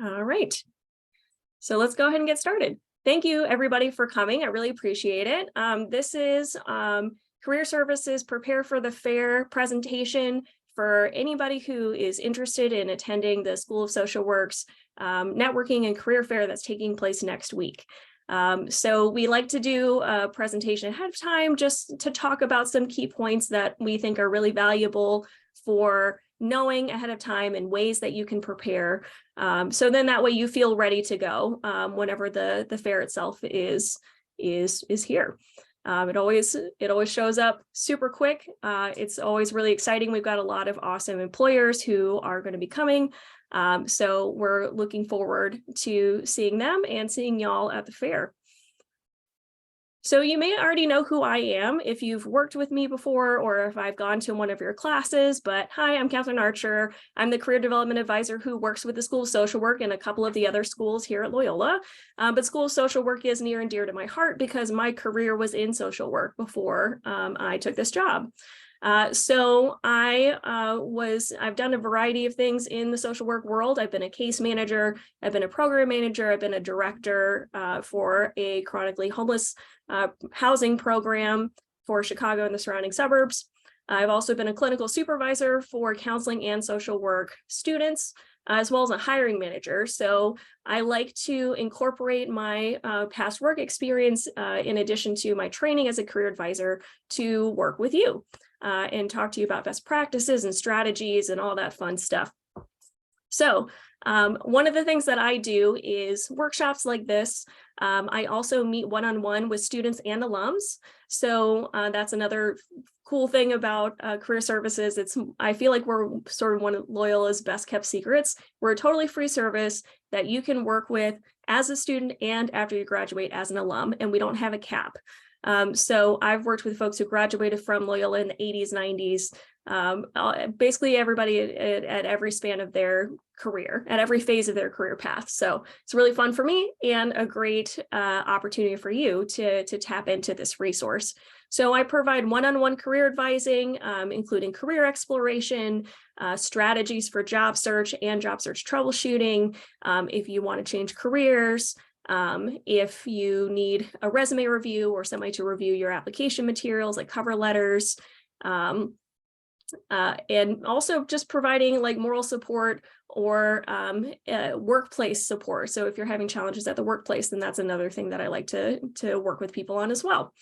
All right. So let's go ahead and get started. Thank you, everybody, for coming. I really appreciate it. This is Career Services Prepare for the Fair presentation for anybody who is interested in attending the School of Social Work's networking and career fair that's taking place next week. So we like to do a presentation ahead of time just to talk about some key points that we think are really valuable for knowing ahead of time and ways that you can prepare. So then that way you feel ready to go whenever the fair itself is here. It always shows up super quick. It's always really exciting. We've got a lot of awesome employers who are going to be coming. So we're looking forward to seeing them and seeing y'all at the fair. So you may already know who I am if you've worked with me before or if I've gone to one of your classes, but hi, I'm Catherine Archer. I'm the Career Development Advisor who works with the School of Social Work and a couple of the other schools here at Loyola. But School of Social Work is near and dear to my heart because my career was in social work before I took this job. So I've done a variety of things in the social work world. I've been a case manager, I've been a program manager, I've been a director for a chronically homeless housing program for Chicago and the surrounding suburbs. I've also been a clinical supervisor for counseling and social work students, as well as a hiring manager. So I like to incorporate my past work experience in addition to my training as a career advisor to work with you. And talk to you about best practices and strategies and all that fun stuff. So one of the things that I do is workshops like this. I also meet one-on-one with students and alums. So that's another cool thing about career services. I feel like we're sort of one of Loyola's best kept secrets. We're a totally free service that you can work with as a student and after you graduate as an alum, and we don't have a cap. So I've worked with folks who graduated from Loyola in the 80s, 90s, basically everybody at every span of their career, at every phase of their career path. So it's really fun for me and a great opportunity for you to tap into this resource. So I provide one-on-one career advising, including career exploration, strategies for job search and job search troubleshooting. If you want to change careers, if you need a resume review or somebody to review your application materials like cover letters, and also just providing like moral support or workplace support. So if you're having challenges at the workplace, then that's another thing that I like to work with people on as well.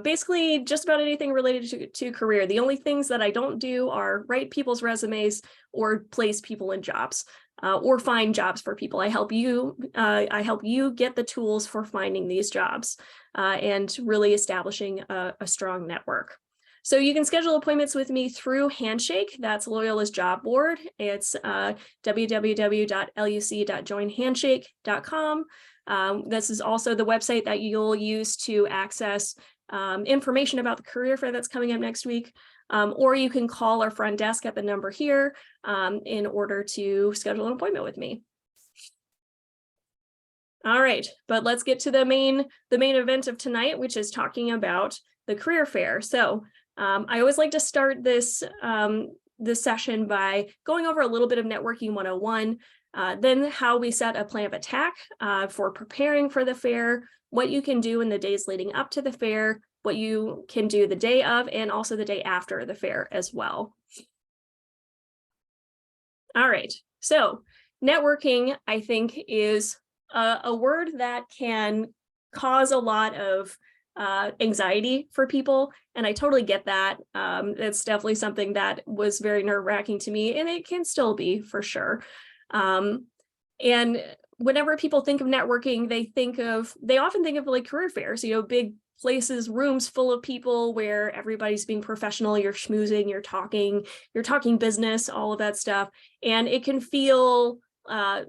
Basically just about anything related to career. The only things that I don't do are write people's resumes or place people in jobs. Or find jobs for people. I help you get the tools for finding these jobs and really establishing a strong network. So you can schedule appointments with me through Handshake. That's Loyola's job board. It's www.luc.joinhandshake.com. This is also the website that you'll use to access information about the career fair that's coming up next week. Or you can call our front desk at the number here in order to schedule an appointment with me. All right, but let's get to the main event of tonight, which is talking about the career fair. So I always like to start this session by going over a little bit of networking 101, then how we set a plan of attack for preparing for the fair, what you can do in the days leading up to the fair, what you can do the day of, and also the day after the fair as well. All right, so networking, I think, is a word that can cause a lot of anxiety for people, and I totally get that. It's definitely something that was very nerve-wracking to me, and it can still be for sure. And whenever people think of networking, they often think of like career fairs, big places, rooms full of people where everybody's being professional, you're schmoozing, you're talking business, all of that stuff. And it can feel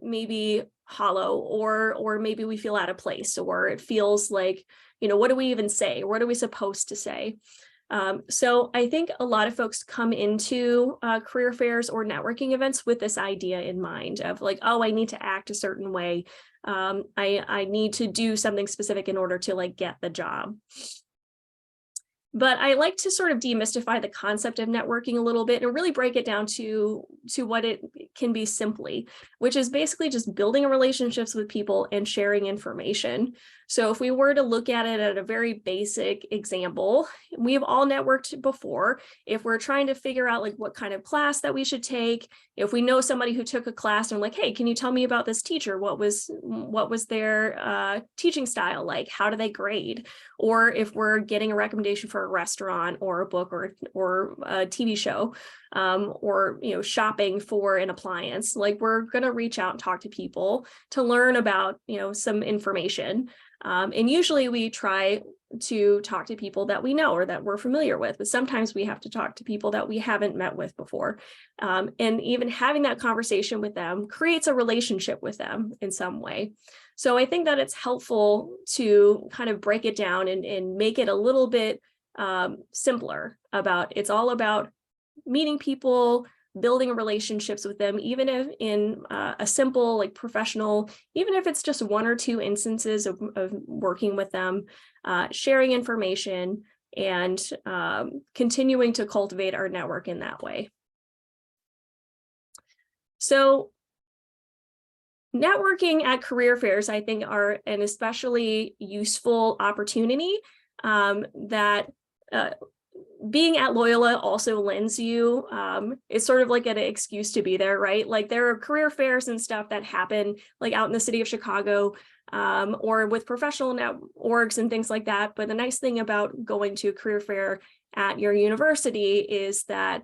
maybe hollow, or maybe we feel out of place, or it feels like, what do we even say? What are we supposed to say? So I think a lot of folks come into career fairs or networking events with this idea in mind of like, oh, I need to act a certain way. I need to do something specific in order to like get the job. But I like to sort of demystify the concept of networking a little bit and really break it down to what it can be simply, which is basically just building relationships with people and sharing information. So if we were to look at it at a very basic example, we've all networked before. If we're trying to figure out like what kind of class that we should take, if we know somebody who took a class and like, hey, can you tell me about this teacher? What was their teaching style like? How do they grade? Or if we're getting a recommendation for a restaurant or a book or a TV show, or shopping for an appliance, like we're going to reach out and talk to people to learn about some information. And usually we try to talk to people that we know or that we're familiar with, but sometimes we have to talk to people that we haven't met with before. And even having that conversation with them creates a relationship with them in some way. So I think that it's helpful to kind of break it down and make it a little bit simpler about, it's all about meeting people, building relationships with them, even if in a simple, like professional, even if it's just one or two instances of working with them, sharing information and continuing to cultivate our network in that way. So networking at career fairs, I think, are an especially useful opportunity that being at Loyola also lends you. It's sort of like an excuse to be there, right? Like there are career fairs and stuff that happen like out in the city of Chicago or with professional orgs and things like that. But the nice thing about going to a career fair at your university is that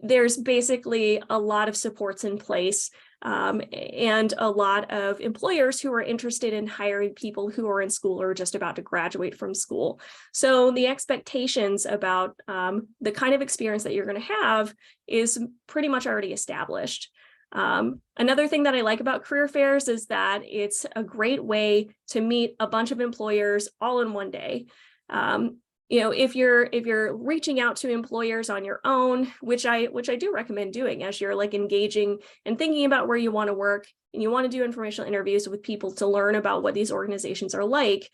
there's basically a lot of supports in place and a lot of employers who are interested in hiring people who are in school or just about to graduate from school. So the expectations about the kind of experience that you're going to have is pretty much already established. Another thing that I like about career fairs is that it's a great way to meet a bunch of employers all in one day. If you're reaching out to employers on your own, which I do recommend doing as you're like engaging and thinking about where you want to work and you want to do informational interviews with people to learn about what these organizations are like,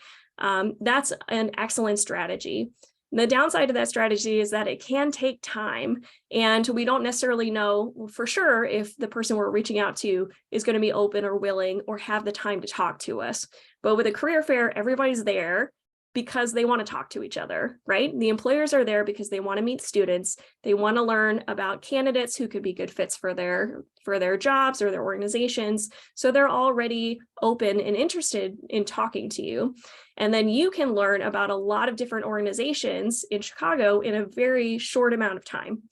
that's an excellent strategy. The downside of that strategy is that it can take time, and we don't necessarily know for sure if the person we're reaching out to is going to be open or willing or have the time to talk to us. But with a career fair, everybody's there because they want to talk to each other, right? The employers are there because they want to meet students. They want to learn about candidates who could be good fits for their jobs or their organizations. So they're already open and interested in talking to you. And then you can learn about a lot of different organizations in Chicago in a very short amount of time.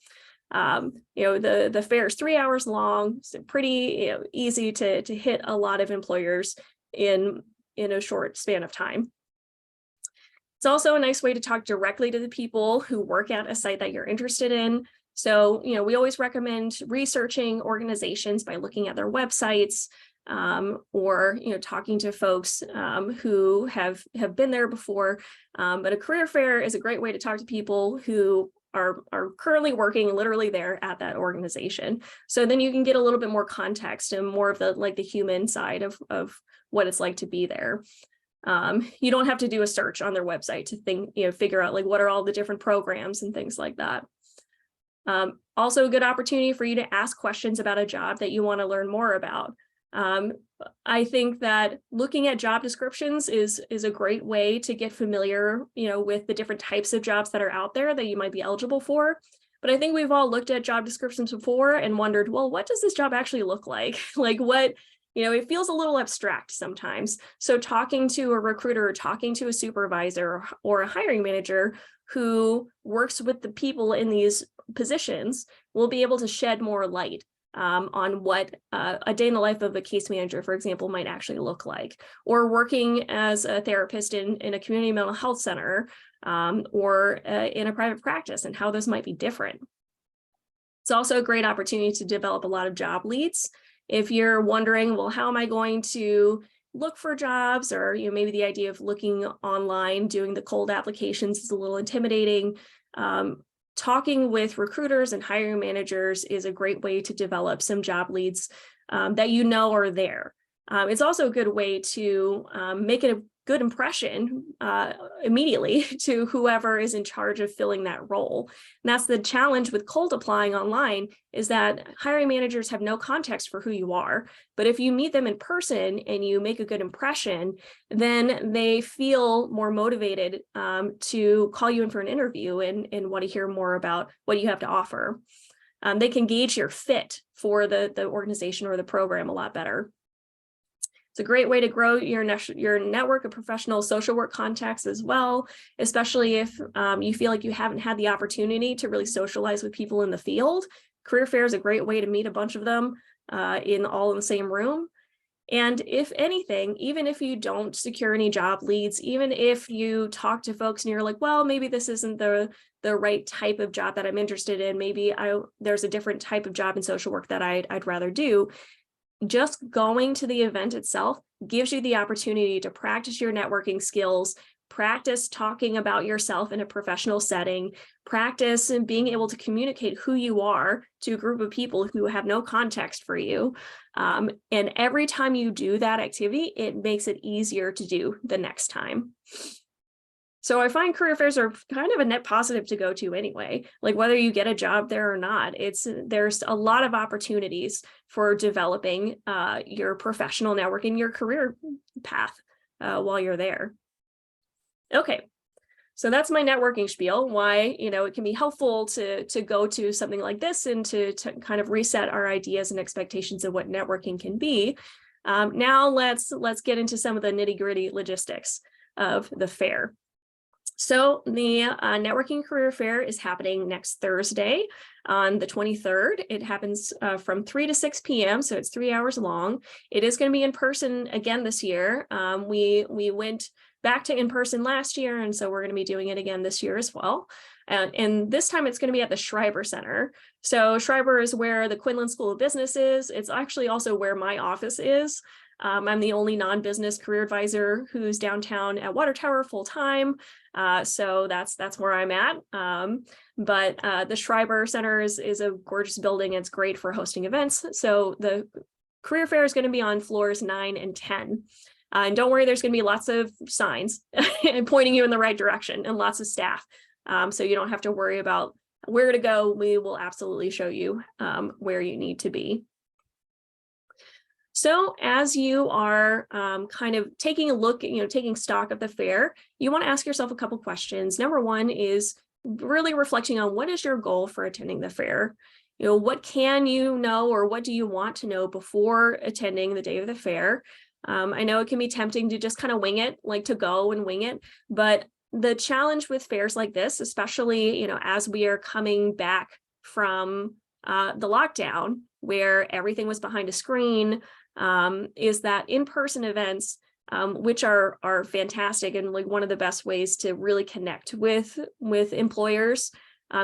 The fair is 3 hours long, so pretty easy to hit a lot of employers in a short span of time. It's also a nice way to talk directly to the people who work at a site that you're interested in. So, we always recommend researching organizations by looking at their websites or, talking to folks who have been there before. But a career fair is a great way to talk to people who are currently working literally there at that organization. So then you can get a little bit more context and more of the human side of what it's like to be there. You don't have to do a search on their website to figure out like what are all the different programs and things like that. Also a good opportunity for you to ask questions about a job that you want to learn more about. I think that looking at job descriptions is a great way to get familiar, with the different types of jobs that are out there that you might be eligible for. But I think we've all looked at job descriptions before and wondered, well, what does this job actually look like? Like what? It feels a little abstract sometimes. So talking to a recruiter or talking to a supervisor or a hiring manager who works with the people in these positions will be able to shed more light on what a day in the life of a case manager, for example, might actually look like, or working as a therapist in a community mental health center or in a private practice and how those might be different. It's also a great opportunity to develop a lot of job leads. If you're wondering, well, how am I going to look for jobs, or maybe the idea of looking online, doing the cold applications is a little intimidating. Talking with recruiters and hiring managers is a great way to develop some job leads that are there. It's also a good way to make it good impression immediately to whoever is in charge of filling that role. And that's the challenge with cold applying online, is that hiring managers have no context for who you are. But if you meet them in person and you make a good impression, then they feel more motivated to call you in for an interview and want to hear more about what you have to offer. They can gauge your fit for the organization or the program a lot better. It's a great way to grow your network of professional social work contacts as well, especially if you feel like you haven't had the opportunity to really socialize with people in the field. Career fair is a great way to meet a bunch of them all in the same room. And if anything, even if you don't secure any job leads, even if you talk to folks and you're like, well, maybe this isn't the right type of job that I'm interested in, maybe there's a different type of job in social work that I'd rather do, just going to the event itself gives you the opportunity to practice your networking skills, practice talking about yourself in a professional setting, practice and being able to communicate who you are to a group of people who have no context for you. And every time you do that activity, it makes it easier to do the next time. So I find career fairs are kind of a net positive to go to anyway, like whether you get a job there or not. There's a lot of opportunities for developing your professional network in your career path while you're there. Okay, so that's my networking spiel, why it can be helpful to go to something like this and to kind of reset our ideas and expectations of what networking can be. Now let's get into some of the nitty-gritty logistics of the fair. So the Networking Career Fair is happening next Thursday on the 23rd. It happens from 3 to 6 p.m., so it's 3 hours long. It is going to be in person again this year. We went back to in person last year, and so we're going to be doing it again this year as well. And this time it's going to be at the Schreiber Center. So Schreiber is where the Quinlan School of Business is. It's actually also where my office is. I'm the only non-business career advisor who's downtown at Water Tower full-time. So that's where I'm at. But the Schreiber Center is a gorgeous building. It's great for hosting events. So the career fair is going to be on floors 9 and 10. And don't worry, there's going to be lots of signs pointing you in the right direction and lots of staff. So you don't have to worry about where to go. We will absolutely show you where you need to be. So as you are kind of taking a look, taking stock of the fair, you want to ask yourself a couple questions. Number one is really reflecting on what is your goal for attending the fair? What can you know, or what do you want to know before attending the day of the fair? I know it can be tempting to just kind of wing it, like to go and wing it, but the challenge with fairs like this, especially, as we are coming back from the lockdown where everything was behind a screen, is that in-person events, which are fantastic and like one of the best ways to really connect with employers,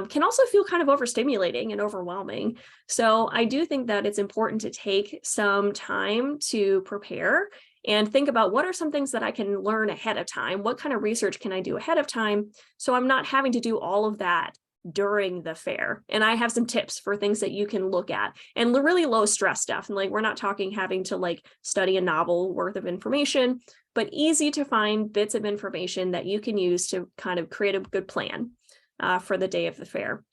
can also feel kind of overstimulating and overwhelming. So I do think that it's important to take some time to prepare and think about what are some things that I can learn ahead of time? What kind of research can I do ahead of time so I'm not having to do all of that during the fair? And I have some tips for things that you can look at, and really low stress stuff. And like, we're not talking having to like study a novel worth of information, but easy to find bits of information that you can use to kind of create a good plan for the day of the fair.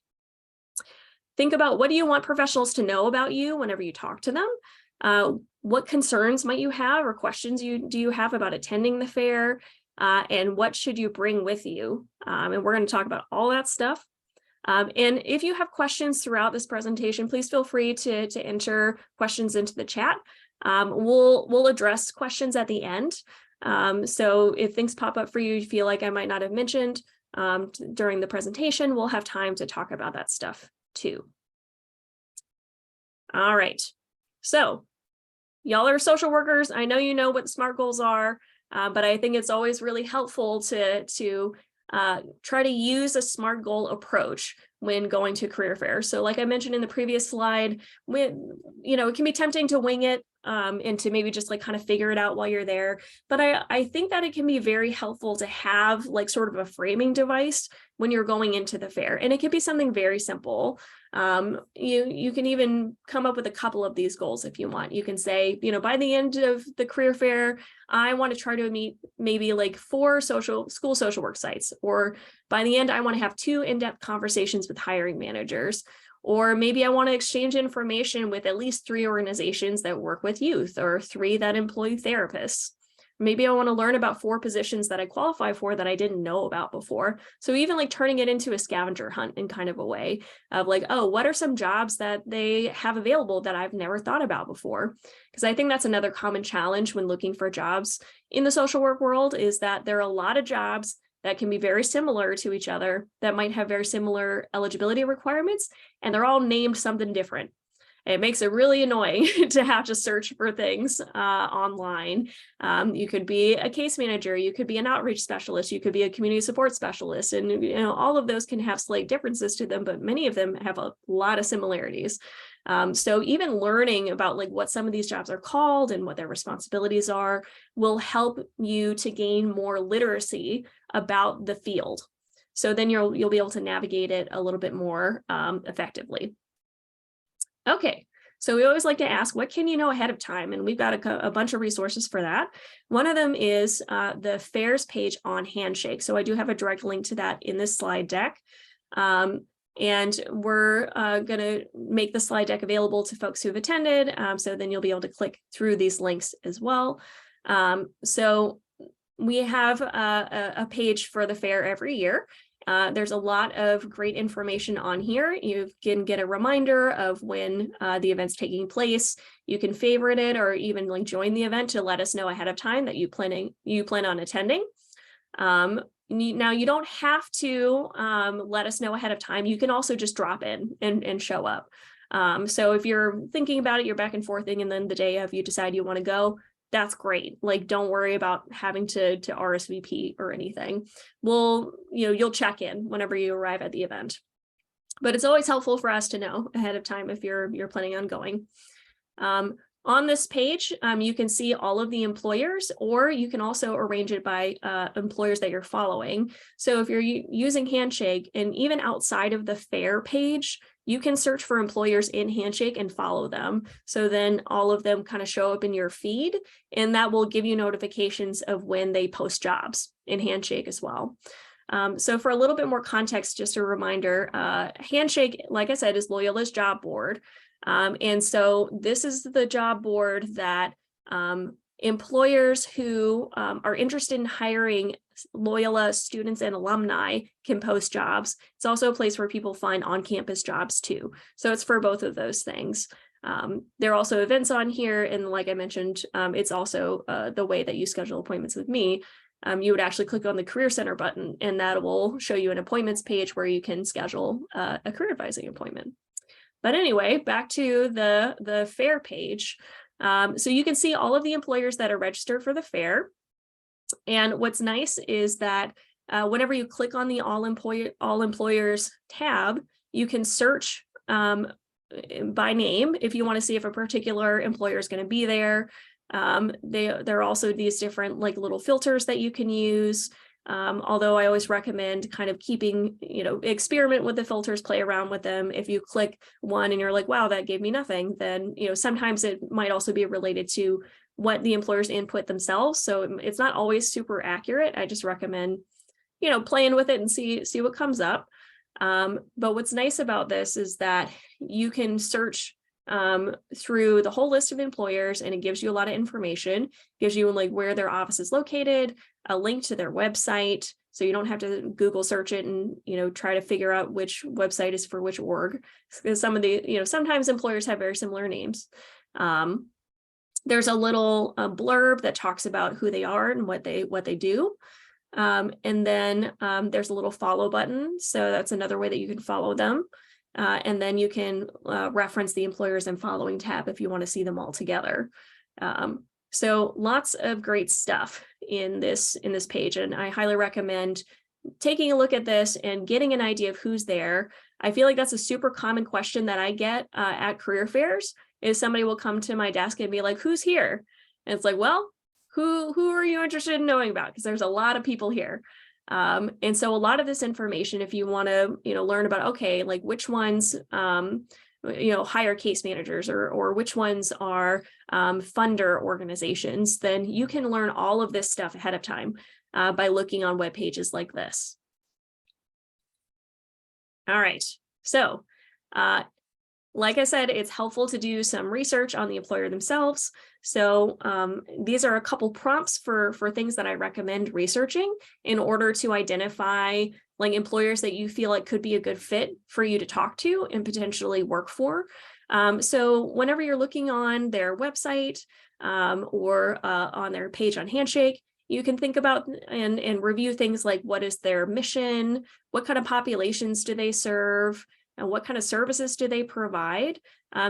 Think about, what do you want professionals to know about you whenever you talk to them? What concerns might you have, or questions do you have about attending the fair? And what should you bring with you? And we're going to talk about all that stuff. And if you have questions throughout this presentation, please feel free to enter questions into the chat. We'll address questions at the end. So if things pop up for you, you feel like I might not have mentioned during the presentation, we'll have time to talk about that stuff too. All right. So y'all are social workers. I know you know what SMART goals are, but I think it's always really helpful to try to use a SMART goal approach when going to career fairs. So like I mentioned in the previous slide, it can be tempting to wing it. and to maybe just like kind of figure it out while you're there. But I think that it can be very helpful to have like sort of a framing device when you're going into the fair. And it can be something very simple. You can even come up with a couple of these goals if you want. You can say, by the end of the career fair, I want to try to meet maybe like 4 school social work sites, or by the end, I want to have 2 in-depth conversations with hiring managers, or maybe I want to exchange information with at least 3 organizations that work with youth, or 3 that employ therapists. Maybe I want to learn about 4 positions that I qualify for that I didn't know about before. So even like turning it into a scavenger hunt in kind of a way of like, oh, what are some jobs that they have available that I've never thought about before? Because I think that's another common challenge when looking for jobs in the social work world, is that there are a lot of jobs that can be very similar to each other, that might have very similar eligibility requirements, and they're all named something different. It makes it really annoying to have to search for things online. You could be a case manager, you could be an outreach specialist, you could be a community support specialist, and all of those can have slight differences to them, but many of them have a lot of similarities. So even learning about like what some of these jobs are called and what their responsibilities are will help you to gain more literacy about the field. So then you'll be able to navigate it a little bit more effectively. Okay, so we always like to ask, what can you know ahead of time? And we've got a bunch of resources for that. One of them is the FAIRS page on Handshake. So I do have a direct link to that in this slide deck. And we're going to make the slide deck available to folks who have attended. So then you'll be able to click through these links as well. So we have a page for the fair every year. There's a lot of great information on here. You can get a reminder of when the event's taking place. You can favorite it or even like join the event to let us know ahead of time that you plan on attending. Now you don't have to let us know ahead of time. You can also just drop in and show up. So if you're thinking about it, you're back and forthing, and then the day of you decide you want to go, that's great. Like, don't worry about having to RSVP or anything. You'll check in whenever you arrive at the event. But it's always helpful for us to know ahead of time if you're planning on going. On this page, you can see all of the employers, or you can also arrange it by employers that you're following. So if you're using Handshake, and even outside of the fair page, you can search for employers in Handshake and follow them. So then all of them kind of show up in your feed, and that will give you notifications of when they post jobs in Handshake as well. So for a little bit more context, just a reminder, Handshake, like I said, is Loyola's job board. And so this is the job board that employers who are interested in hiring Loyola students and alumni can post jobs. It's also a place where people find on-campus jobs too. So it's for both of those things. There are also events on here. And like I mentioned, it's also the way that you schedule appointments with me. You would actually click on the Career Center button, and that will show you an appointments page where you can schedule a career advising appointment. But anyway, back to the fair page. So you can see all of the employers that are registered for the fair. And what's nice is that whenever you click on the All Employers tab, you can search by name if you want to see if a particular employer is going to be there. There are also these different like little filters that you can use. Although I always recommend kind of keeping, experiment with the filters, play around with them. If you click one and you're like, wow, that gave me nothing, then, sometimes it might also be related to what the employers input themselves. So it's not always super accurate. I just recommend, playing with it and see what comes up. But what's nice about this is that you can search through the whole list of employers, and it gives you a lot of information, gives you like where their office is located, a link to their website, so you don't have to Google search it and try to figure out which website is for which org, because some of the sometimes employers have very similar names. There's a little blurb that talks about who they are and what they do. And then there's a little follow button, so that's another way that you can follow them. And then you can reference the employers and following tab if you want to see them all together. So lots of great stuff in this page, and I highly recommend taking a look at this and getting an idea of who's there. I feel like that's a super common question that I get at career fairs, is somebody will come to my desk and be like, who's here? And it's like, well, who are you interested in knowing about? Because there's a lot of people here. And so a lot of this information, if you want to, learn about, okay, like which ones, hire case managers or which ones are funder organizations, then you can learn all of this stuff ahead of time by looking on web pages like this. All right, so like I said, it's helpful to do some research on the employer themselves. So these are a couple prompts for things that I recommend researching in order to identify like employers that you feel like could be a good fit for you to talk to and potentially work for. So whenever you're looking on their website or on their page on Handshake, you can think about and review things like, what is their mission? What kind of populations do they serve? And what kind of services do they provide?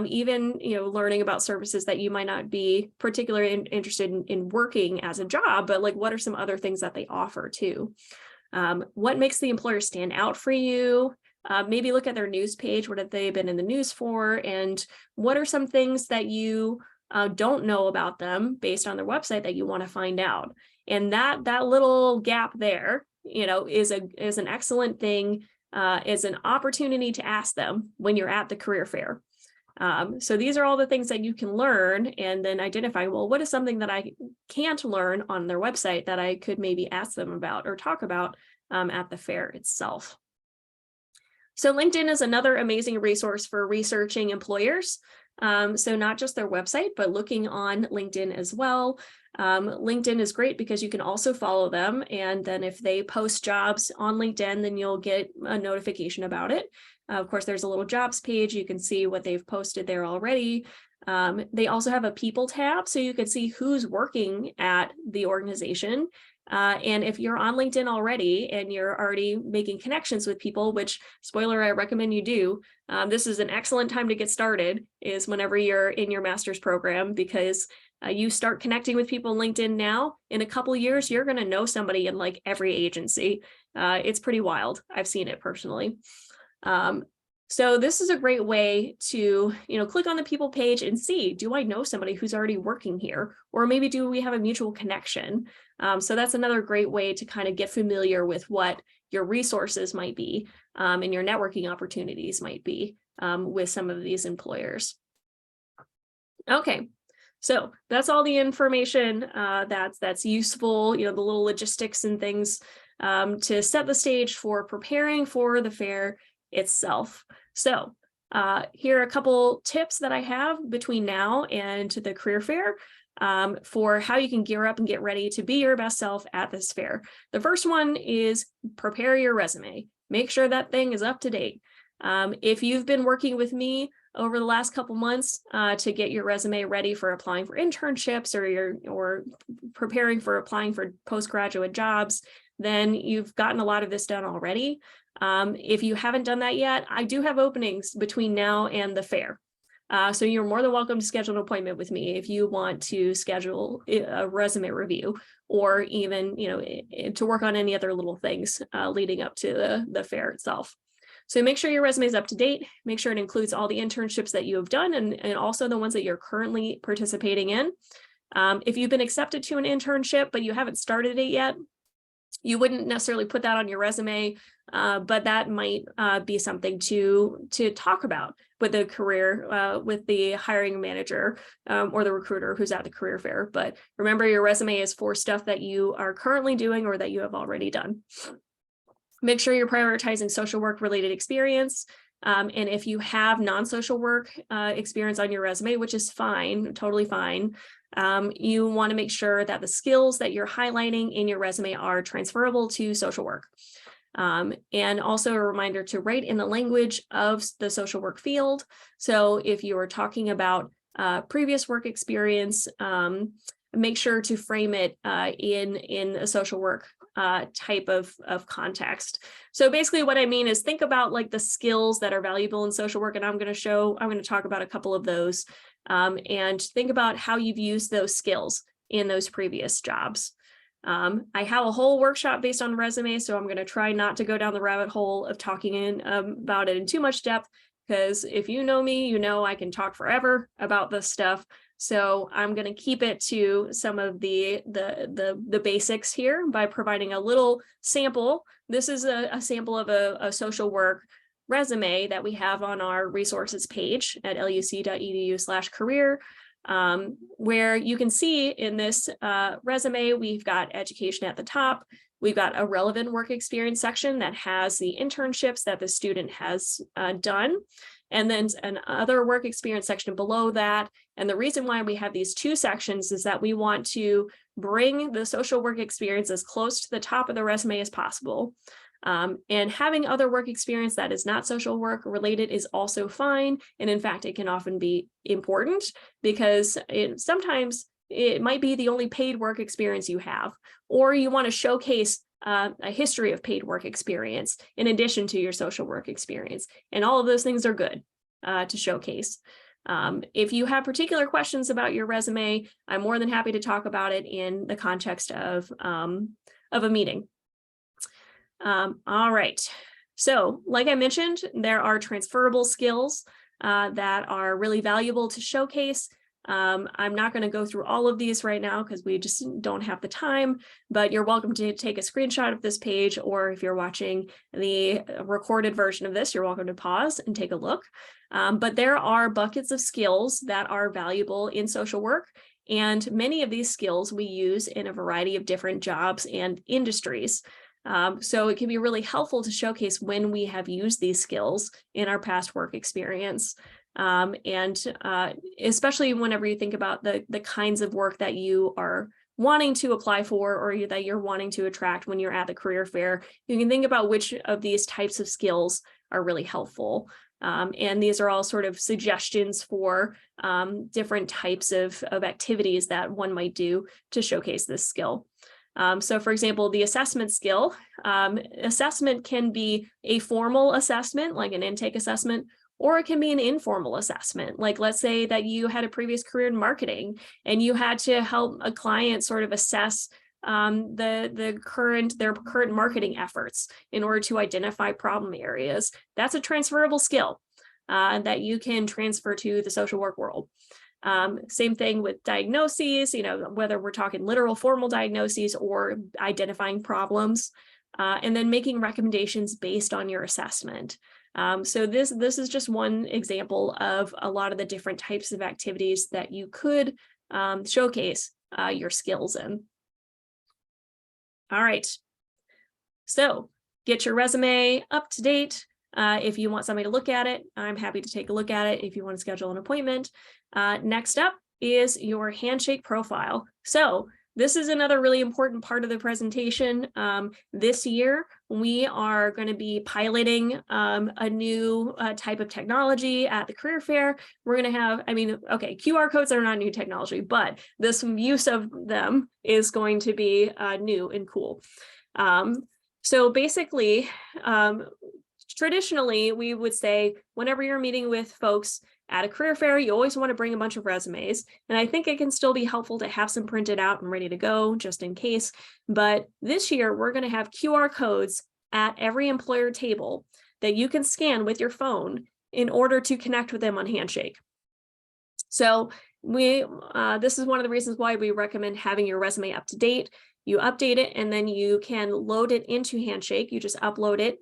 Even, learning about services that you might not be particularly interested in working as a job, but like, what are some other things that they offer too? What makes the employer stand out for you? Maybe look at their news page. What have they been in the news for? And what are some things that you don't know about them based on their website that you want to find out? And that little gap there, is an excellent thing. Is an opportunity to ask them when you're at the career fair. So these are all the things that you can learn and then identify, well, what is something that I can't learn on their website that I could maybe ask them about or talk about at the fair itself. So LinkedIn is another amazing resource for researching employers. So not just their website, but looking on LinkedIn as well. LinkedIn is great because you can also follow them. And then if they post jobs on LinkedIn, then you'll get a notification about it. Of course, there's a little jobs page. You can see what they've posted there already. They also have a people tab, so you can see who's working at the organization. And if you're on LinkedIn already and you're already making connections with people, which, spoiler, I recommend you do, this is an excellent time to get started, is whenever you're in your master's program, because you start connecting with people on LinkedIn now. In a couple of years, you're going to know somebody in like every agency. It's pretty wild. I've seen it personally. So this is a great way to, click on the people page and see, do I know somebody who's already working here? Or maybe do we have a mutual connection? So that's another great way to kind of get familiar with what your resources might be and your networking opportunities might be with some of these employers. Okay. So that's all the information that's useful, the little logistics and things to set the stage for preparing for the fair itself. So here are a couple tips that I have between now and the career fair for how you can gear up and get ready to be your best self at this fair. The first one is prepare your resume. Make sure that thing is up to date. If you've been working with me over the last couple months to get your resume ready for applying for internships or preparing for applying for postgraduate jobs, then you've gotten a lot of this done already. If you haven't done that yet, I do have openings between now and the fair. So you're more than welcome to schedule an appointment with me if you want to schedule a resume review or even, to work on any other little things leading up to the fair itself. So make sure your resume is up to date, make sure it includes all the internships that you have done and also the ones that you're currently participating in. If you've been accepted to an internship, but you haven't started it yet, you wouldn't necessarily put that on your resume, but that might be something to talk about with with the hiring manager or the recruiter who's at the career fair. But remember, your resume is for stuff that you are currently doing or that you have already done. Make sure you're prioritizing social work related experience. And if you have non-social work experience on your resume, which is fine, totally fine, you want to make sure that the skills that you're highlighting in your resume are transferable to social work. And also a reminder to write in the language of the social work field. So if you are talking about previous work experience, make sure to frame it in a social work type of context. So basically what I mean is think about like the skills that are valuable in social work, and I'm going to talk about a couple of those, and think about how you've used those skills in those previous jobs. I have a whole workshop based on resumes, so I'm going to try not to go down the rabbit hole of talking about it in too much depth, because if you know me, you know I can talk forever about this stuff. So I'm going to keep it to some of the basics here by providing a little sample. This is a sample of a social work resume that we have on our resources page at luc.edu/career, where you can see in this resume, we've got education at the top. We've got a relevant work experience section that has the internships that the student has done, and then another work experience section below that. And the reason why we have these two sections is that we want to bring the social work experience as close to the top of the resume as possible. And having other work experience that is not social work related is also fine. And in fact, it can often be important because sometimes it might be the only paid work experience you have, or you want to showcase a history of paid work experience in addition to your social work experience. And all of those things are good to showcase. If you have particular questions about your resume, I'm more than happy to talk about it in the context of a meeting. All right. So like I mentioned, there are transferable skills that are really valuable to showcase. I'm not going to go through all of these right now because we just don't have the time, but you're welcome to take a screenshot of this page, or if you're watching the recorded version of this, you're welcome to pause and take a look. But there are buckets of skills that are valuable in social work, and many of these skills we use in a variety of different jobs and industries. So it can be really helpful to showcase when we have used these skills in our past work experience. Especially whenever you think about the kinds of work that you are wanting to apply for, or that you're wanting to attract when you're at the career fair, you can think about which of these types of skills are really helpful. And these are all sort of suggestions for different types of activities that one might do to showcase this skill. So for example, the assessment skill, assessment can be a formal assessment, like an intake assessment, or it can be an informal assessment. Like, let's say that you had a previous career in marketing and you had to help a client sort of assess their current marketing efforts in order to identify problem areas. That's a transferable skill that you can transfer to the social work world. Same thing with diagnoses, whether we're talking literal formal diagnoses or identifying problems, and then making recommendations based on your assessment. So this is just one example of a lot of the different types of activities that you could showcase your skills in. All right, so get your resume up to date. If you want somebody to look at it, I'm happy to take a look at it if you want to schedule an appointment. Next up is your handshake profile. So this is another really important part of the presentation. This year, we are going to be piloting a new type of technology at the career fair. We're going to have, QR codes are not new technology, but this use of them is going to be new and cool. So basically, traditionally, we would say whenever you're meeting with folks at a career fair, you always want to bring a bunch of resumes. And I think it can still be helpful to have some printed out and ready to go just in case. But this year, we're going to have QR codes at every employer table that you can scan with your phone in order to connect with them on Handshake. So this is one of the reasons why we recommend having your resume up to date. You update it and then you can load it into Handshake. You just upload it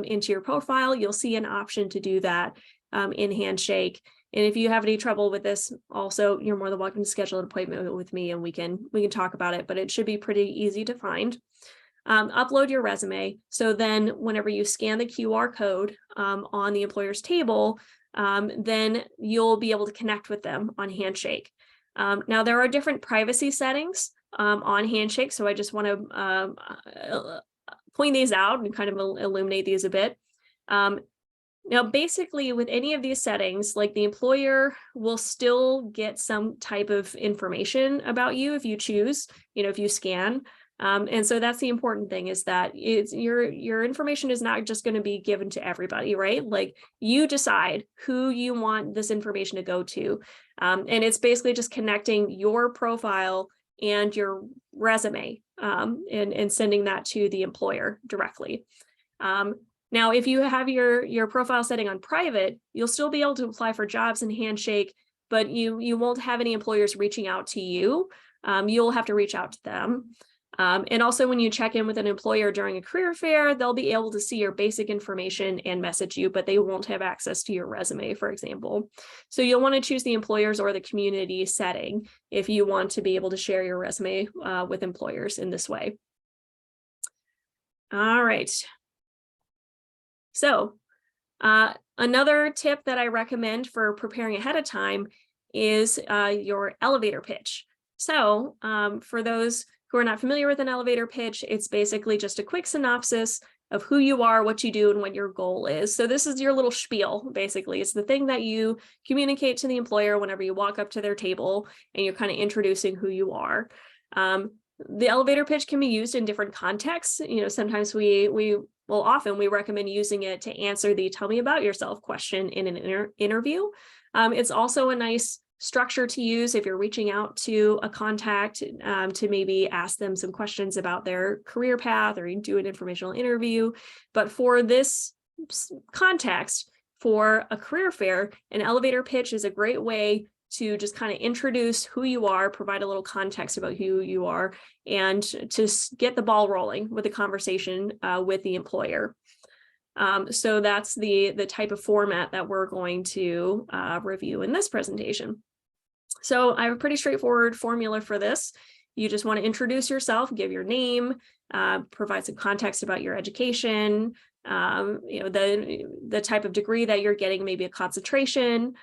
into your profile. You'll see an option to do that in Handshake. And if you have any trouble with this, also, you're more than welcome to schedule an appointment with me and we can talk about it, but it should be pretty easy to find. Upload your resume. So then whenever you scan the QR code on the employer's table, then you'll be able to connect with them on Handshake. Now, there are different privacy settings on Handshake, so I just want to point these out and kind of illuminate these a bit. Now, basically, with any of these settings, like the employer will still get some type of information about you if you choose, if you scan. And so that's the important thing, is that your information is not just going to be given to everybody, right? Like, you decide who you want this information to go to. And it's basically just connecting your profile and your resume and sending that to the employer directly. Now, if you have your profile setting on private, you'll still be able to apply for jobs in Handshake, but you won't have any employers reaching out to you. You'll have to reach out to them. And also when you check in with an employer during a career fair, they'll be able to see your basic information and message you, but they won't have access to your resume, for example. So you'll want to choose the employers or the community setting if you want to be able to share your resume with employers in this way. All right. So another tip that I recommend for preparing ahead of time is your elevator pitch. So for those who are not familiar with an elevator pitch, it's basically just a quick synopsis of who you are, what you do, and what your goal is. So this is your little spiel, basically. It's the thing that you communicate to the employer whenever you walk up to their table and you're kind of introducing who you are. The elevator pitch can be used in different contexts. Sometimes often we recommend using it to answer the "tell me about yourself" question in an interview. It's also a nice structure to use if you're reaching out to a contact to maybe ask them some questions about their career path or you do an informational interview. But for this context, for a career fair, an elevator pitch is a great way to just kind of introduce who you are, provide a little context about who you are, and to get the ball rolling with the conversation with the employer. So that's the type of format that we're going to review in this presentation. So I have a pretty straightforward formula for this. You just want to introduce yourself, give your name, provide some context about your education, the type of degree that you're getting, maybe a concentration,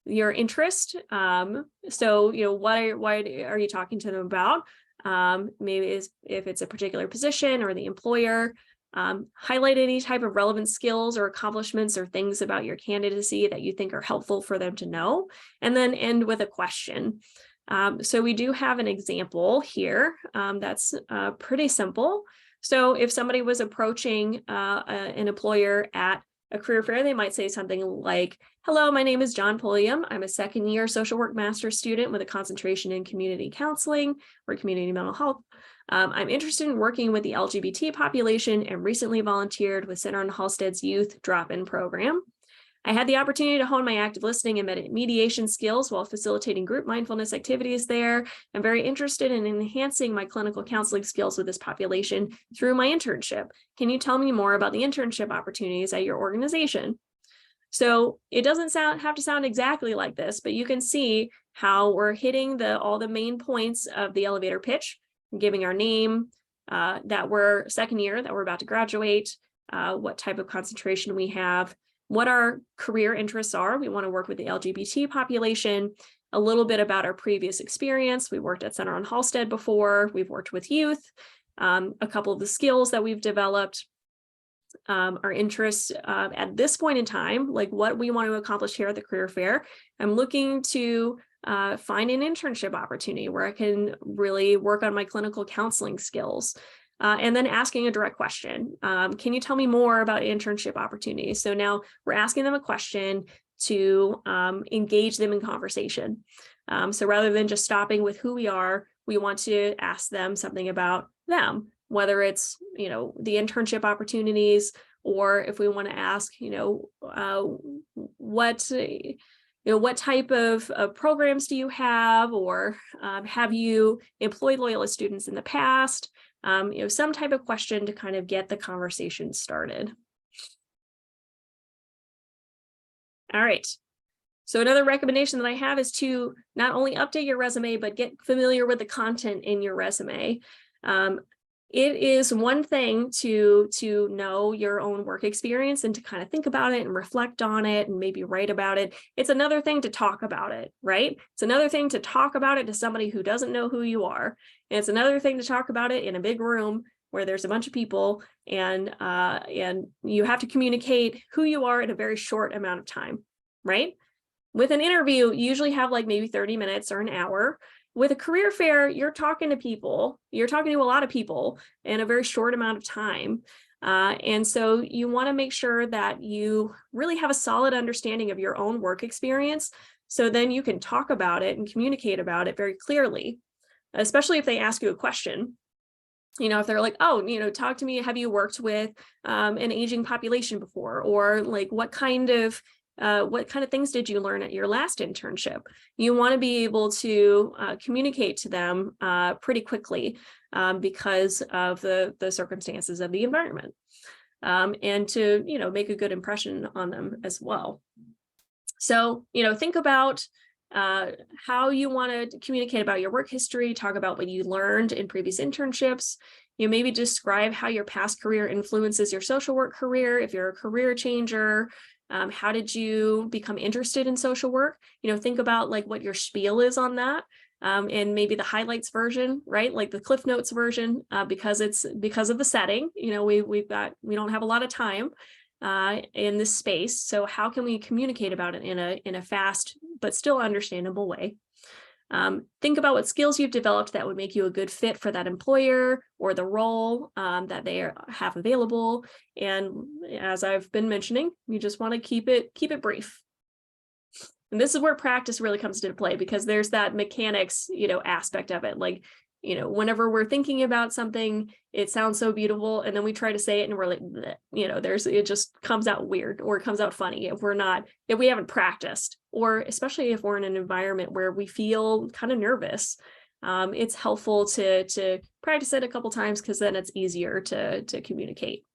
your interest. So, why are you talking to them about? Maybe if it's a particular position or the employer. Highlight any type of relevant skills or accomplishments or things about your candidacy that you think are helpful for them to know, and then end with a question. So we do have an example here that's pretty simple. So if somebody was approaching an employer at a career fair, they might say something like, "Hello, my name is John Pulliam. I'm a second-year social work master's student with a concentration in community counseling or community mental health. I'm interested in working with the LGBT population and recently volunteered with Center on Halstead's Youth Drop-In Program. I had the opportunity to hone my active listening and mediation skills while facilitating group mindfulness activities there. I'm very interested in enhancing my clinical counseling skills with this population through my internship. Can you tell me more about the internship opportunities at your organization?" So it doesn't have to sound exactly like this, but you can see how we're hitting all the main points of the elevator pitch, giving our name, that we're second year, that we're about to graduate, what type of concentration we have, what our career interests are. We want to work with the LGBT population, a little bit about our previous experience. We worked at Center on Halstead before, we've worked with youth, a couple of the skills that we've developed, our interests at this point in time, like what we want to accomplish here at the career fair. I'm looking to find an internship opportunity where I can really work on my clinical counseling skills. And then asking a direct question. Can you tell me more about internship opportunities? So now we're asking them a question to engage them in conversation. So rather than just stopping with who we are, we want to ask them something about them, whether it's, the internship opportunities, or if we want to ask, what type of programs do you have, or have you employed Loyola students in the past? Some type of question to kind of get the conversation started. All right. So another recommendation that I have is to not only update your resume, but get familiar with the content in your resume. It is one thing to know your own work experience and to kind of think about it and reflect on it and maybe write about it. It's another thing to talk about it, right? It's another thing to talk about it to somebody who doesn't know who you are. And it's another thing to talk about it in a big room where there's a bunch of people and you have to communicate who you are in a very short amount of time, right? With an interview, you usually have like maybe 30 minutes or an hour. With a career fair, you're talking to a lot of people in a very short amount of time. And so you want to make sure that you really have a solid understanding of your own work experience. So then you can talk about it and communicate about it very clearly, especially if they ask you a question. If they're like, oh, talk to me, have you worked with an aging population before? Or like, what kind of things did you learn at your last internship? You want to be able to communicate to them pretty quickly because of the circumstances of the environment, and to, make a good impression on them as well. So, think about how you want to communicate about your work history, talk about what you learned in previous internships. Maybe describe how your past career influences your social work career. If you're a career changer, how did you become interested in social work? Think about like what your spiel is on that. And maybe the highlights version, right? Like the Cliff Notes version, because of the setting. We don't have a lot of time in this space. So how can we communicate about it in a fast but still understandable way? Think about what skills you've developed that would make you a good fit for that employer or the role that they have available. And as I've been mentioning, you just want to keep it brief. And this is where practice really comes into play, because there's that mechanics, aspect of it. Like, whenever we're thinking about something, it sounds so beautiful, and then we try to say it and we're like, bleh, it just comes out weird, or it comes out funny if we haven't practiced, or especially if we're in an environment where we feel kind of nervous. It's helpful to practice it a couple times, because then it's easier to communicate.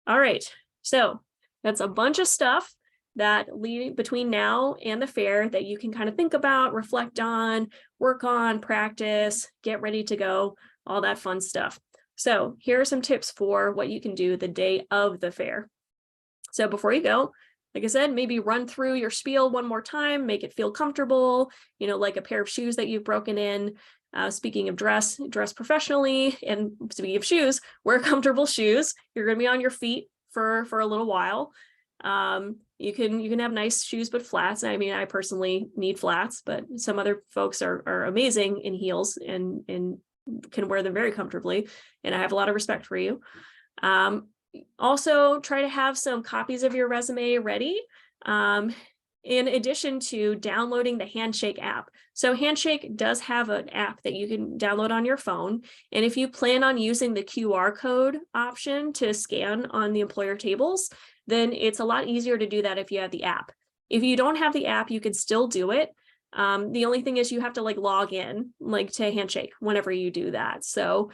All right, so that's a bunch of stuff that lead between now and the fair that you can kind of think about, reflect on, work on, practice, get ready to go, all that fun stuff. So here are some tips for what you can do the day of the fair. So before you go, like I said, maybe run through your spiel one more time, make it feel comfortable, like a pair of shoes that you've broken in. Speaking of dress professionally, and speaking of shoes, wear comfortable shoes. You're going to be on your feet for a little while. You can have nice shoes, but flats. I mean, I personally need flats, but some other folks are amazing in heels and can wear them very comfortably. And I have a lot of respect for you. Also try to have some copies of your resume ready. In addition to downloading the Handshake app. So Handshake does have an app that you can download on your phone. And if you plan on using the QR code option to scan on the employer tables, then it's a lot easier to do that if you have the app. If you don't have the app, you can still do it. The only thing is you have to log in to Handshake whenever you do that. So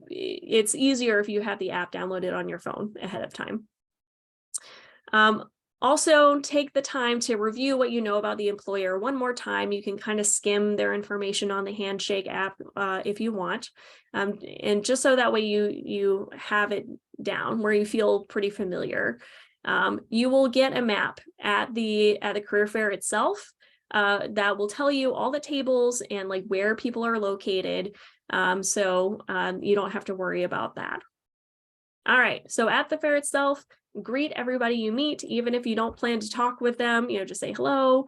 it's easier if you have the app downloaded on your phone ahead of time. Also, take the time to review what you know about the employer one more time. You can kind of skim their information on the Handshake app if you want. And just so that way you have it down where you feel pretty familiar. You will get a map at the career fair itself that will tell you all the tables and where people are located. So you don't have to worry about that. All right, so at the fair itself, greet everybody you meet, even if you don't plan to talk with them, just say hello.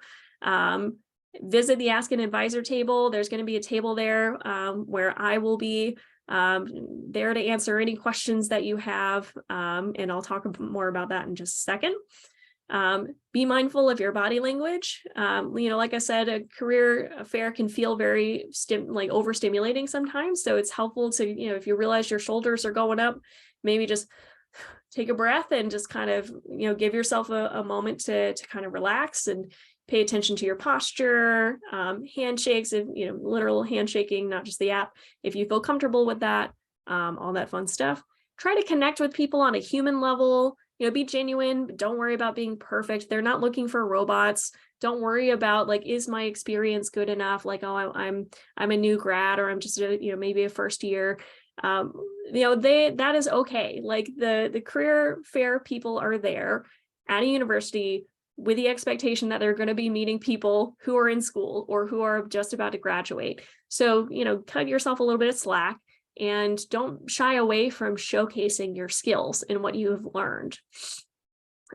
Visit the Ask an Advisor table. There's going to be a table there where I will be there to answer any questions that you have. And I'll talk more about that in just a second. Be mindful of your body language. Like I said, a career fair can feel very overstimulating sometimes. So it's helpful to, if you realize your shoulders are going up, maybe just take a breath and just kind of, give yourself a moment to kind of relax and pay attention to your posture, handshakes, and, literal handshaking, not just the app. If you feel comfortable with that, all that fun stuff. Try to connect with people on a human level, be genuine, but don't worry about being perfect. They're not looking for robots. Don't worry about is my experience good enough? Oh, I'm a new grad, or I'm just maybe a first year. That is okay. The career fair people are there at a university with the expectation that they're going to be meeting people who are in school or who are just about to graduate. So, cut yourself a little bit of slack and don't shy away from showcasing your skills and what you have learned.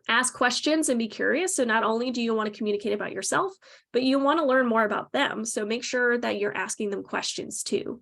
Ask questions and be curious. So not only do you want to communicate about yourself, but you want to learn more about them. So make sure that you're asking them questions too.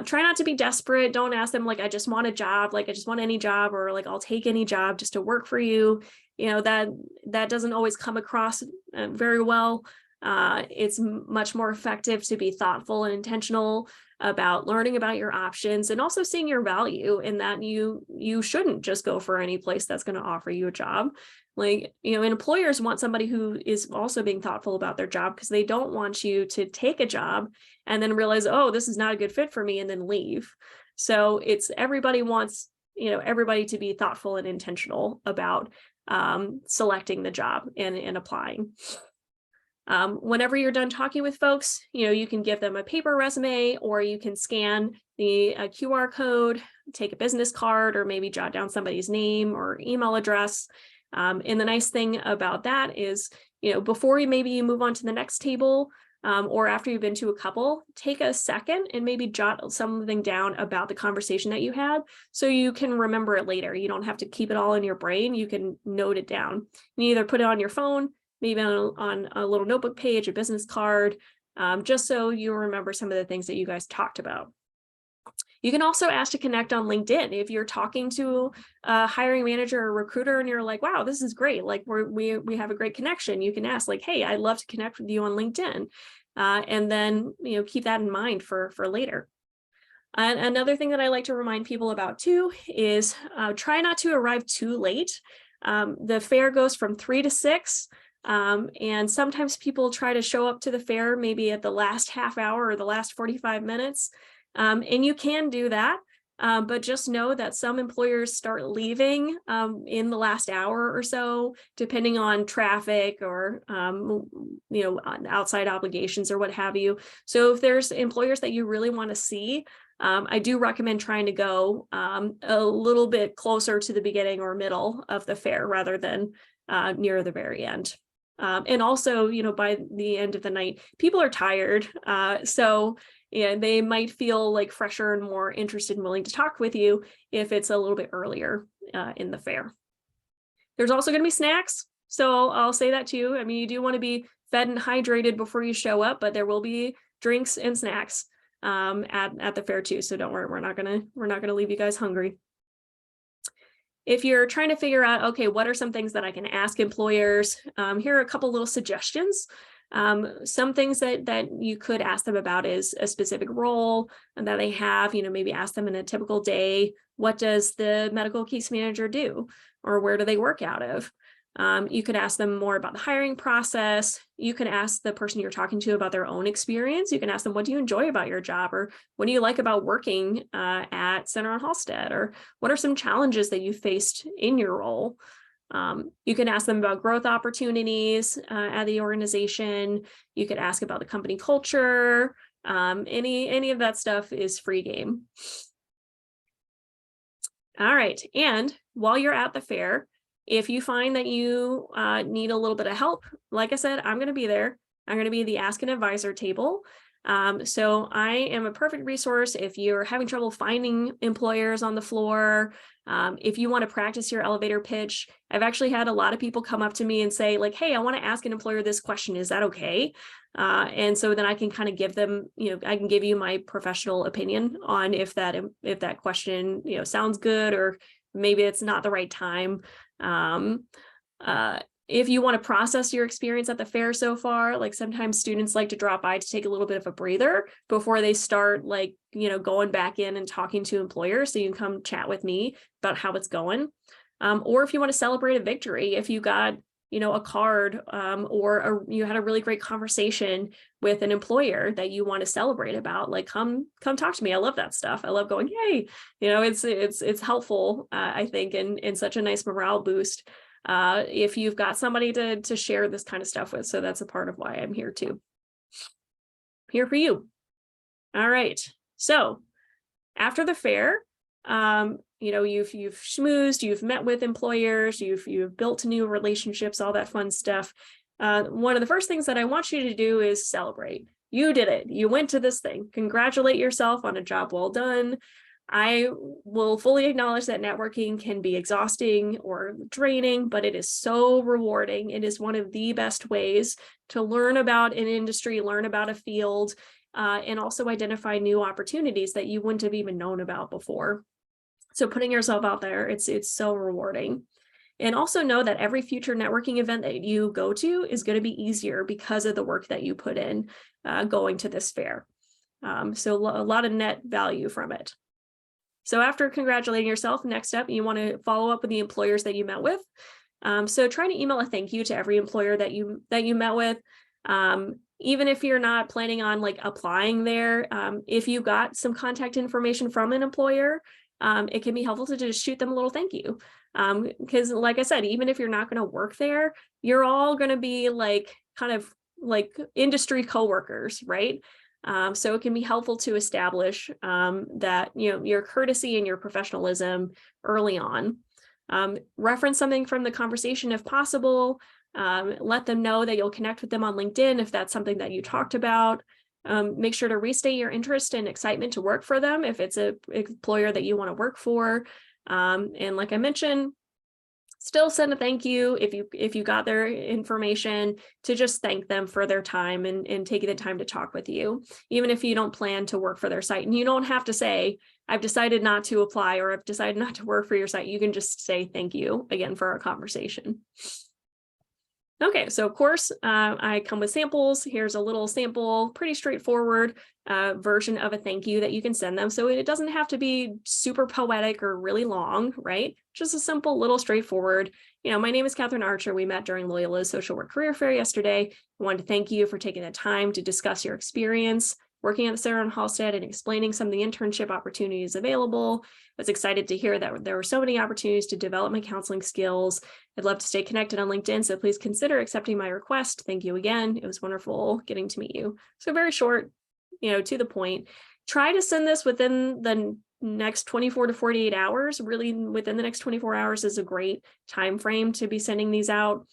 Try not to be desperate. Don't ask them I just want a job, I just want any job, or I'll take any job just to work for you. That doesn't always come across very well. It's much more effective to be thoughtful and intentional about learning about your options and also seeing your value in that you shouldn't just go for any place that's going to offer you a job. Like, and employers want somebody who is also being thoughtful about their job, because they don't want you to take a job and then realize, oh, this is not a good fit for me, and then leave. So everybody wants, everybody to be thoughtful and intentional about selecting the job and applying. Whenever you're done talking with folks, you can give them a paper resume, or you can scan the QR code, take a business card, or maybe jot down somebody's name or email address. And the nice thing about that is, before you move on to the next table, or after you've been to a couple, take a second and maybe jot something down about the conversation that you had, so you can remember it later. You don't have to keep it all in your brain. You can note it down. You either put it on your phone, maybe on a little notebook page, a business card, just so you remember some of the things that you guys talked about. You can also ask to connect on LinkedIn. If you're talking to a hiring manager or recruiter and you're like, wow, this is great, like we have a great connection, you can ask like, hey, I'd love to connect with you on LinkedIn. And then, keep that in mind for later. And another thing that I like to remind people about too is try not to arrive too late. The fair goes from 3 to 6. And sometimes people try to show up to the fair maybe at the last half hour or the last 45 minutes. And you can do that, but just know that some employers start leaving in the last hour or so, depending on traffic or, outside obligations or what have you. So if there's employers that you really want to see, I do recommend trying to go a little bit closer to the beginning or middle of the fair rather than near the very end. And also, by the end of the night, people are tired. So they might feel like fresher and more interested and willing to talk with you if it's a little bit earlier in the fair. There's also going to be snacks. So I'll say that too. I mean, you do want to be fed and hydrated before you show up, but there will be drinks and snacks at the fair too. So don't worry, we're not gonna leave you guys hungry. If you're trying to figure out, okay, what are some things that I can ask employers? Here are a couple little suggestions. Some things that you could ask them about is a specific role that they have, maybe ask them in a typical day, what does the medical case manager do? Or where do they work out of? You could ask them more about the hiring process. You can ask the person you're talking to about their own experience. You can ask them, what do you enjoy about your job? Or what do you like about working at Center on Halstead? Or what are some challenges that you faced in your role? You can ask them about growth opportunities at the organization. You could ask about the company culture. Any of that stuff is free game. All right. And while you're at the fair, if you find that you need a little bit of help, like I said, I'm going to be there. I'm going to be the Ask an Advisor table. So I am a perfect resource if you're having trouble finding employers on the floor. If you want to practice your elevator pitch, I've actually had a lot of people come up to me and say like, hey, I want to ask an employer this question. Is that okay? And so then I can kind of give them, I can give you my professional opinion on if that question, sounds good, or maybe it's not the right time. If you want to process your experience at the fair so far, like sometimes students like to drop by to take a little bit of a breather before they start going back in and talking to employers. So you can come chat with me about how it's going. Or if you want to celebrate a victory, if you got, a card or you had a really great conversation with an employer that you want to celebrate about, like come talk to me. I love that stuff. I love going, yay, it's helpful, I think, and such a nice morale boost if you've got somebody to share this kind of stuff with. So that's a part of why I'm here too. Here for you. All right. So after the fair, you've schmoozed, you've met with employers, you've built new relationships, all that fun stuff. One of the first things that I want you to do is celebrate. You did it. You went to this thing. Congratulate yourself on a job well done. I will fully acknowledge that networking can be exhausting or draining, but it is so rewarding. It is one of the best ways to learn about an industry, learn about a field, and also identify new opportunities that you wouldn't have even known about before. So putting yourself out there, it's so rewarding. And also know that every future networking event that you go to is going to be easier because of the work that you put in going to this fair. So a lot of net value from it. So after congratulating yourself, next up, you want to follow up with the employers that you met with. So try to email a thank you to every employer that you met with. Even if you're not planning on like applying there, if you got some contact information from an employer, it can be helpful to just shoot them a little thank you. Because like I said, even if you're not going to work there, you're all going to be like kind of like industry coworkers, right? So it can be helpful to establish that, you know, your courtesy and your professionalism early on. Reference something from the conversation if possible. Let them know that you'll connect with them on LinkedIn if that's something that you talked about. Make sure to restate your interest and excitement to work for them if it's an employer that you want to work for. And like I mentioned, still send a thank you if you got their information, to just thank them for their time and taking the time to talk with you, even if you don't plan to work for their site. And you don't have to say, I've decided not to apply or I've decided not to work for your site. You can just say thank you again for our conversation. Okay, so of course, I come with samples. Here's a little sample, pretty straightforward version of a thank you that you can send them. So it doesn't have to be super poetic or really long, right? Just a simple, little straightforward. You know, my name is Catherine Archer. We met during Loyola's Social Work Career Fair yesterday. I wanted to thank you for taking the time to discuss your experience working at the Center on Halstead and explaining some of the internship opportunities available. I was excited to hear that there were so many opportunities to develop my counseling skills. I'd love to stay connected on LinkedIn, so please consider accepting my request. Thank you again. It was wonderful getting to meet you. So very short, you know, to the point. Try to send this within the next 24 to 48 hours. Really, within the next 24 hours is a great time frame to be sending these out.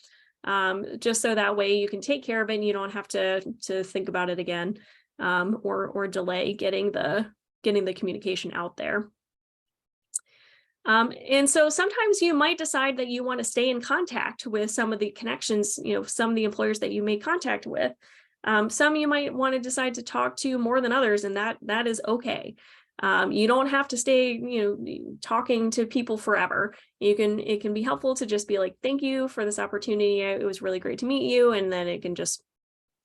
Just so that way you can take care of it and you don't have to think about it again. Or delay getting the communication out there. And so sometimes you might decide that you want to stay in contact with some of the connections, you know, some of the employers that you made contact with. Some you might want to decide to talk to more than others, and that is okay. You don't have to stay, you know, talking to people forever. It can be helpful to just be like, thank you for this opportunity. It was really great to meet you. And then it can just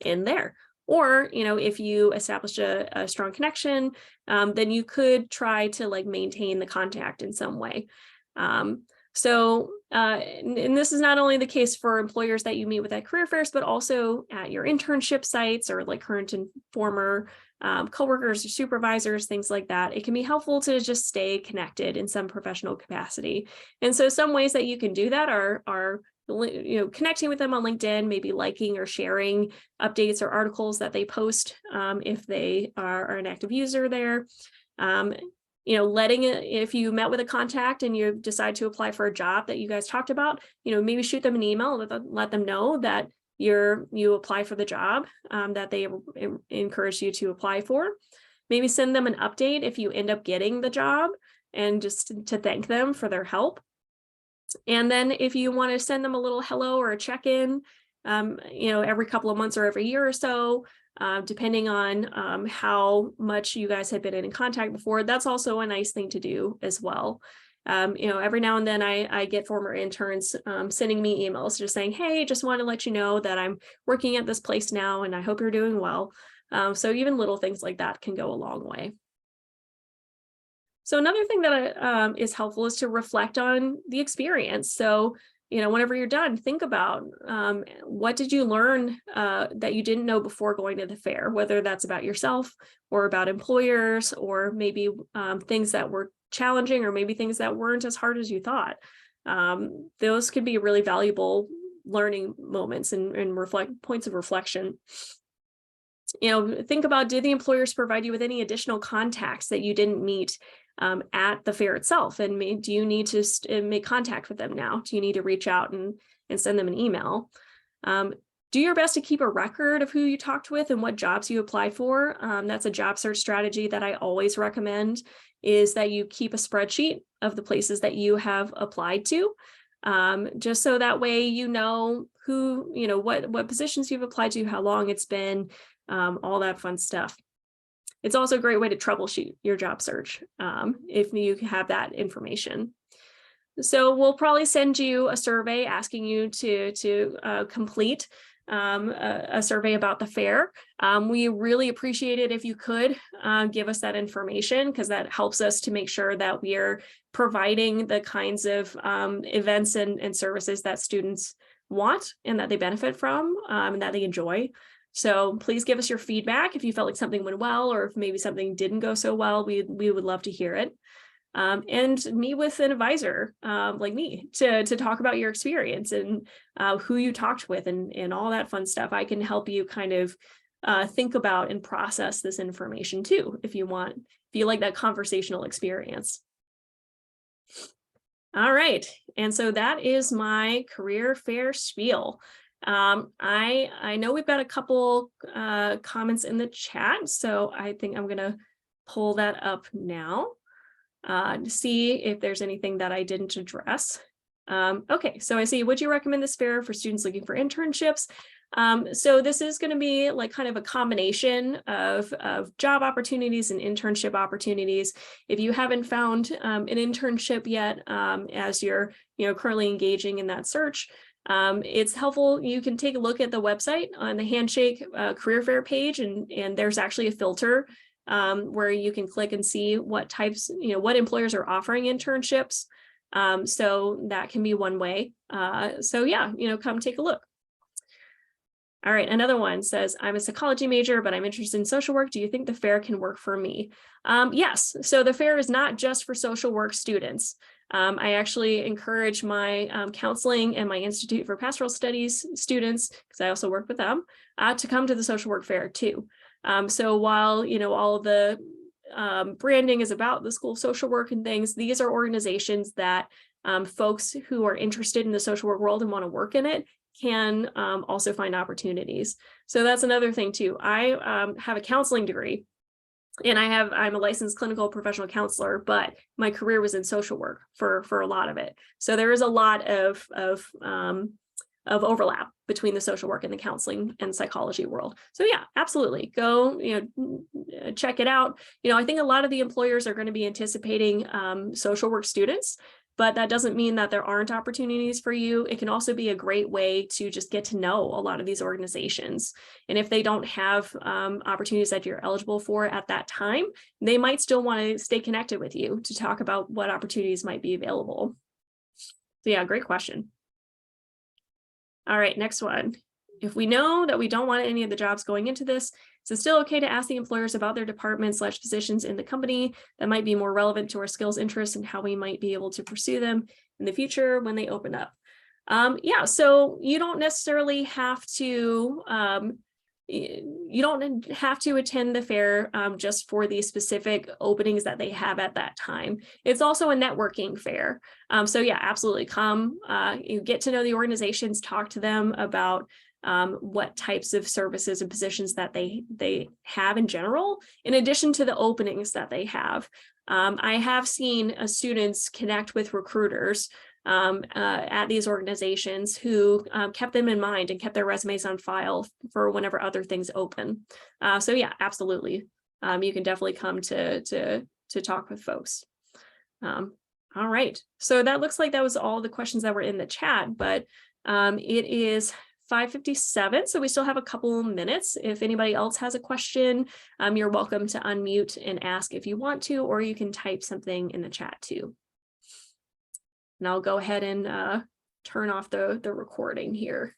end there. Or, you know, if you establish a strong connection, then you could try to like maintain the contact in some way. And this is not only the case for employers that you meet with at career fairs, but also at your internship sites or like current and former coworkers or supervisors, things like that. It can be helpful to just stay connected in some professional capacity. And so some ways that you can do that are you know, connecting with them on LinkedIn, maybe liking or sharing updates or articles that they post if they are an active user there. You know, if you met with a contact and you decide to apply for a job that you guys talked about, you know, maybe shoot them an email, let them know that you apply for the job that they encourage you to apply for. Maybe send them an update if you end up getting the job, and just to thank them for their help. And then if you want to send them a little hello or a check-in, you know, every couple of months or every year or so, depending on how much you guys have been in contact before, that's also a nice thing to do as well. You know, every now and then I get former interns sending me emails just saying, hey, just want to let you know that I'm working at this place now and I hope you're doing well. So even little things like that can go a long way. So another thing that is helpful is to reflect on the experience. So, you know, whenever you're done, think about what did you learn that you didn't know before going to the fair, whether that's about yourself or about employers, or maybe things that were challenging, or maybe things that weren't as hard as you thought. Those could be really valuable learning moments and points of reflection. You know, think about, did the employers provide you with any additional contacts that you didn't meet at the fair itself? And do you need to make contact with them now? Do you need to reach out and send them an email? Do your best to keep a record of who you talked with and what jobs you applied for. That's a job search strategy that I always recommend, is that you keep a spreadsheet of the places that you have applied to, just so that way you know who, you know, what positions you've applied to, how long it's been, all that fun stuff. It's also a great way to troubleshoot your job search if you have that information. So we'll probably send you a survey asking you to complete a survey about the fair. We really appreciate it if you could give us that information, because that helps us to make sure that we are providing the kinds of events and services that students want and that they benefit from and that they enjoy. So please give us your feedback if you felt like something went well, or if maybe something didn't go so well. We would love to hear it. And meet with an advisor like me to talk about your experience and who you talked with and all that fun stuff. I can help you kind of think about and process this information too, if you want, if you like that conversational experience. All right, and so that is my career fair spiel. I know we've got a couple comments in the chat, so I think I'm gonna pull that up now to see if there's anything that I didn't address. Okay, so I see, would you recommend this fair for students looking for internships? So this is going to be like kind of a combination of job opportunities and internship opportunities. If you haven't found an internship yet, as you're currently engaging in that search, it's helpful. You can take a look at the website on the Handshake career fair page, and there's actually a filter where you can click and see what types, what employers are offering internships. So that can be one way. So yeah, come take a look. All right, another one says, I'm a psychology major, but I'm interested in social work. Do you think the fair can work for me? Yes, so the fair is not just for social work students. I actually encourage my counseling and my Institute for Pastoral Studies students, because I also work with them, to come to the social work fair too. So while, all of the branding is about the School of Social Work and things, these are organizations that folks who are interested in the social work world and want to work in it can also find opportunities. So that's another thing too. I have a counseling degree, and I'm a licensed clinical professional counselor, but my career was in social work for a lot of it. So there is a lot of overlap between the social work and the counseling and psychology world. So yeah, absolutely. Go, check it out. I think a lot of the employers are going to be anticipating social work students, but that doesn't mean that there aren't opportunities for you. It can also be a great way to just get to know a lot of these organizations. And if they don't have opportunities that you're eligible for at that time, they might still want to stay connected with you to talk about what opportunities might be available. So yeah, great question. All right, next one. If we know that we don't want any of the jobs going into this, is it still okay to ask the employers about their department/positions in the company that might be more relevant to our skills, interests, and how we might be able to pursue them in the future when they open up? Yeah, so you don't necessarily have to attend the fair just for the specific openings that they have at that time. It's also a networking fair. So yeah, absolutely come, you get to know the organizations, talk to them about what types of services and positions that they have in general, in addition to the openings that they have. I have seen students connect with recruiters at these organizations who kept them in mind and kept their resumes on file for whenever other things open. So yeah, absolutely. You can definitely come to talk with folks. All right, so that looks like that was all the questions that were in the chat, but it is 5:57, so we still have a couple minutes. If anybody else has a question, you're welcome to unmute and ask if you want to, or you can type something in the chat too. And I'll go ahead and turn off the recording here.